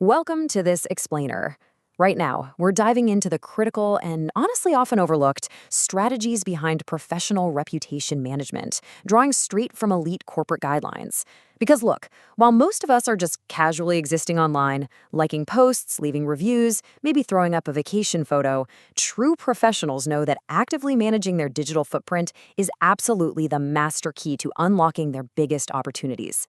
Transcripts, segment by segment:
Welcome to this explainer. Right now, we're diving into the critical and honestly often overlooked strategies behind professional reputation management, drawing straight from elite corporate guidelines. Because look, while most of us are just casually existing online, liking posts, leaving reviews, maybe throwing up a vacation photo, true professionals know that actively managing their digital footprint is absolutely the master key to unlocking their biggest opportunities.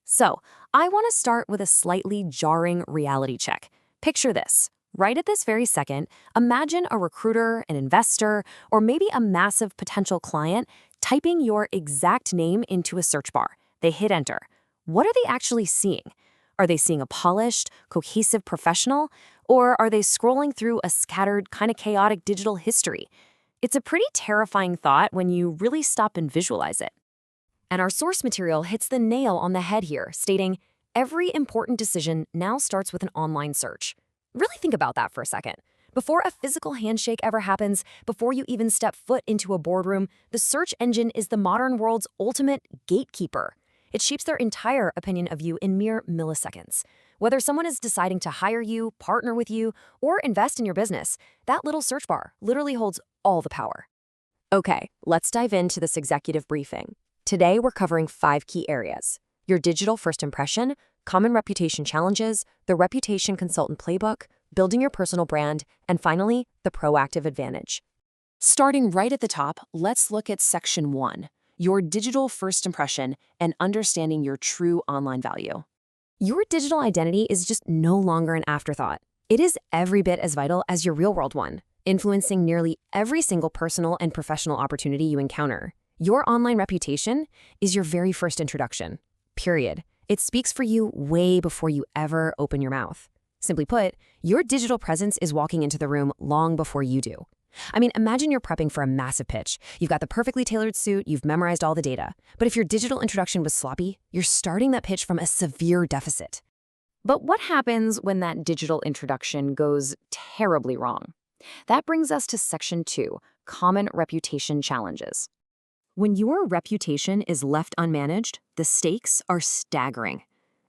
So, I want to start with a slightly jarring reality check. Picture this. Right at this very second, imagine a recruiter, an investor, or maybe a massive potential client typing your exact name into a search bar. They hit enter. What are they actually seeing? Are they seeing a polished, cohesive professional, or are they scrolling through a scattered, kind of chaotic digital history? It's a pretty terrifying thought when you really stop and visualize it. And our source material hits the nail on the head here, stating, every important decision now starts with an online search. Really think about that for a second. Before a physical handshake ever happens, before you even step foot into a boardroom, the search engine is the modern world's ultimate gatekeeper. It shapes their entire opinion of you in mere milliseconds. Whether someone is deciding to hire you, partner with you, or invest in your business, that little search bar literally holds all the power. Okay, let's dive into this executive briefing. Today, we're covering 5 key areas: your digital first impression, common reputation challenges, the reputation consultant playbook, building your personal brand, and finally, the proactive advantage. Starting right at the top, let's look at Section 1, your digital first impression and understanding your true online value. Your digital identity is just no longer an afterthought. It is every bit as vital as your real-world one, influencing nearly every single personal and professional opportunity you encounter. Your online reputation is your very first introduction, period. It speaks for you way before you ever open your mouth. Simply put, your digital presence is walking into the room long before you do. I mean, imagine you're prepping for a massive pitch. You've got the perfectly tailored suit, you've memorized all the data. But if your digital introduction was sloppy, you're starting that pitch from a severe deficit. But what happens when that digital introduction goes terribly wrong? That brings us to Section 2, common reputation challenges. When your reputation is left unmanaged, the stakes are staggering.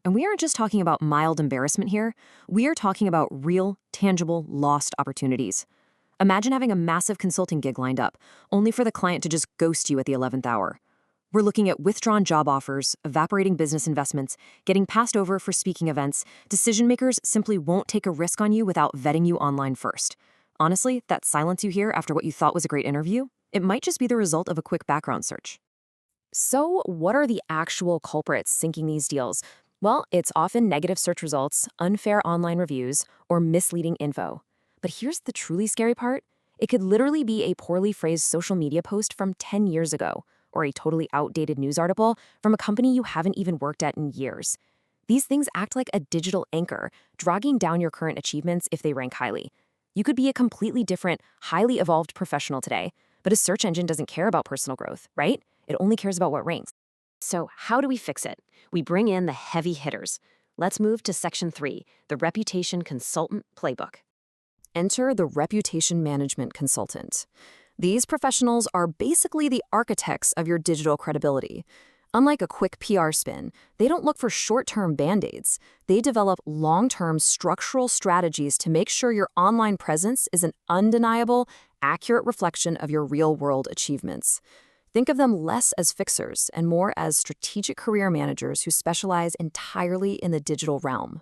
And we aren't just talking about mild embarrassment here. We are talking about real, tangible, lost opportunities. Imagine having a massive consulting gig lined up, only for the client to just ghost you at the 11th hour. We're looking at withdrawn job offers, evaporating business investments, getting passed over for speaking events. Decision makers simply won't take a risk on you without vetting you online first. Honestly, that silence you hear after what you thought was a great interview, it might just be the result of a quick background search. So, what are the actual culprits sinking these deals? Well, it's often negative search results, unfair online reviews, or misleading info. But here's the truly scary part. It could literally be a poorly phrased social media post from 10 years ago, or a totally outdated news article from a company you haven't even worked at in years. These things act like a digital anchor, dragging down your current achievements if they rank highly. You could be a completely different, highly evolved professional today, but a search engine doesn't care about personal growth, right? It only cares about what ranks. So how do we fix it? We bring in the heavy hitters. Let's move to Section 3, the Reputation Consultant Playbook. Enter the Reputation Management Consultant. These professionals are basically the architects of your digital credibility. Unlike a quick PR spin, they don't look for short-term band-aids. They develop long-term structural strategies to make sure your online presence is an undeniable, accurate reflection of your real-world achievements. Think of them less as fixers and more as strategic career managers who specialize entirely in the digital realm.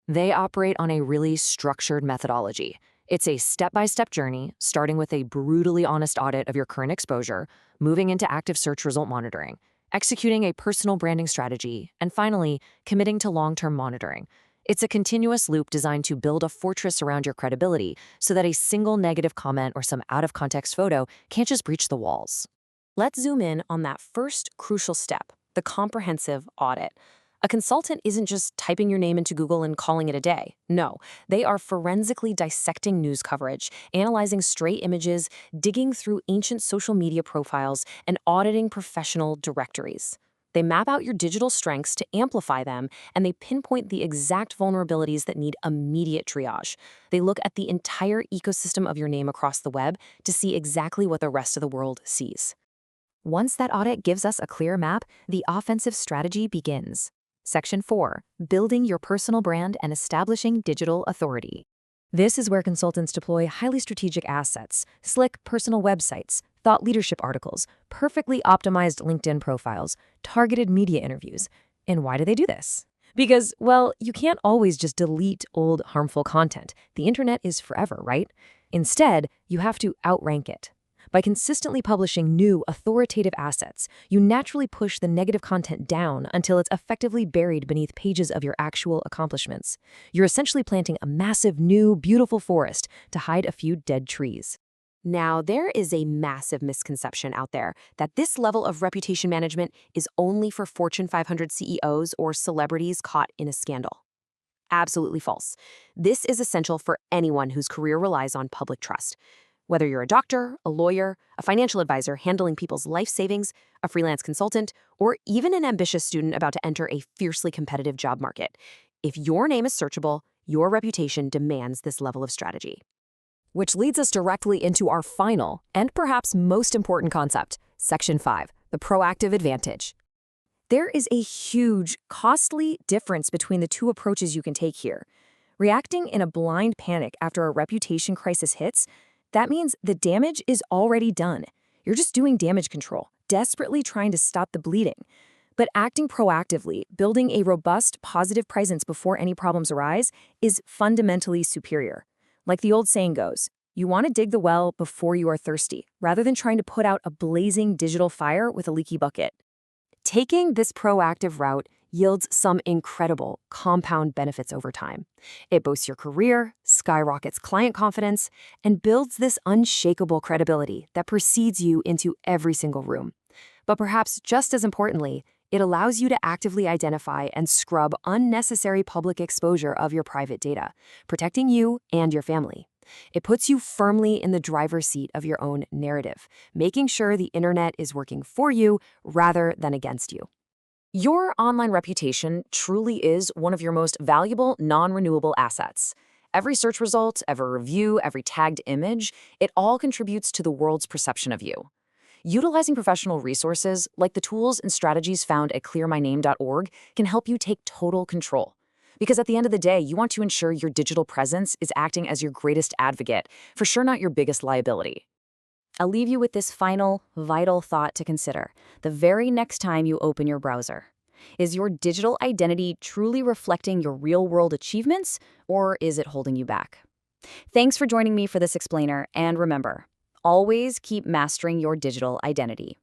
They operate on a really structured methodology. It's a step-by-step journey, starting with a brutally honest audit of your current exposure, moving into active search result monitoring, executing a personal branding strategy, and finally, committing to long-term monitoring. It's a continuous loop designed to build a fortress around your credibility so that a single negative comment or some out-of-context photo can't just breach the walls. Let's zoom in on that first crucial step, the comprehensive audit. A consultant isn't just typing your name into Google and calling it a day. No, they are forensically dissecting news coverage, analyzing stray images, digging through ancient social media profiles, and auditing professional directories. They map out your digital strengths to amplify them, and they pinpoint the exact vulnerabilities that need immediate triage. They look at the entire ecosystem of your name across the web to see exactly what the rest of the world sees. Once that audit gives us a clear map, the offensive strategy begins. Section 4. Building your personal brand and establishing digital authority. This is where consultants deploy highly strategic assets, slick personal websites, thought leadership articles, perfectly optimized LinkedIn profiles, targeted media interviews. And why do they do this? Because, well, you can't always just delete old, harmful content. The internet is forever, right? Instead, you have to outrank it. By consistently publishing new, authoritative assets, you naturally push the negative content down until it's effectively buried beneath pages of your actual accomplishments. You're essentially planting a massive, new, beautiful forest to hide a few dead trees. Now, there is a massive misconception out there that this level of reputation management is only for Fortune 500 CEOs or celebrities caught in a scandal. Absolutely false. This is essential for anyone whose career relies on public trust. Whether you're a doctor, a lawyer, a financial advisor handling people's life savings, a freelance consultant, or even an ambitious student about to enter a fiercely competitive job market, if your name is searchable, your reputation demands this level of strategy. Which leads us directly into our final and perhaps most important concept, Section 5, the proactive advantage. There is a huge, costly difference between the two approaches you can take here. Reacting in a blind panic after a reputation crisis hits, that means the damage is already done. You're just doing damage control, desperately trying to stop the bleeding. But acting proactively, building a robust, positive presence before any problems arise, is fundamentally superior. Like the old saying goes, you want to dig the well before you are thirsty, rather than trying to put out a blazing digital fire with a leaky bucket. Taking this proactive route yields some incredible compound benefits over time. It boosts your career, skyrockets client confidence, and builds this unshakable credibility that precedes you into every single room. But perhaps just as importantly, it allows you to actively identify and scrub unnecessary public exposure of your private data, protecting you and your family. It puts you firmly in the driver's seat of your own narrative, making sure the internet is working for you rather than against you. Your online reputation truly is one of your most valuable, non-renewable assets. Every search result, every review, every tagged image, it all contributes to the world's perception of you. Utilizing professional resources, like the tools and strategies found at clearmyname.org, can help you take total control. Because at the end of the day, you want to ensure your digital presence is acting as your greatest advocate, for sure not your biggest liability. I'll leave you with this final, vital thought to consider the very next time you open your browser. Is your digital identity truly reflecting your real-world achievements, or is it holding you back? Thanks for joining me for this explainer, and remember, always keep mastering your digital identity.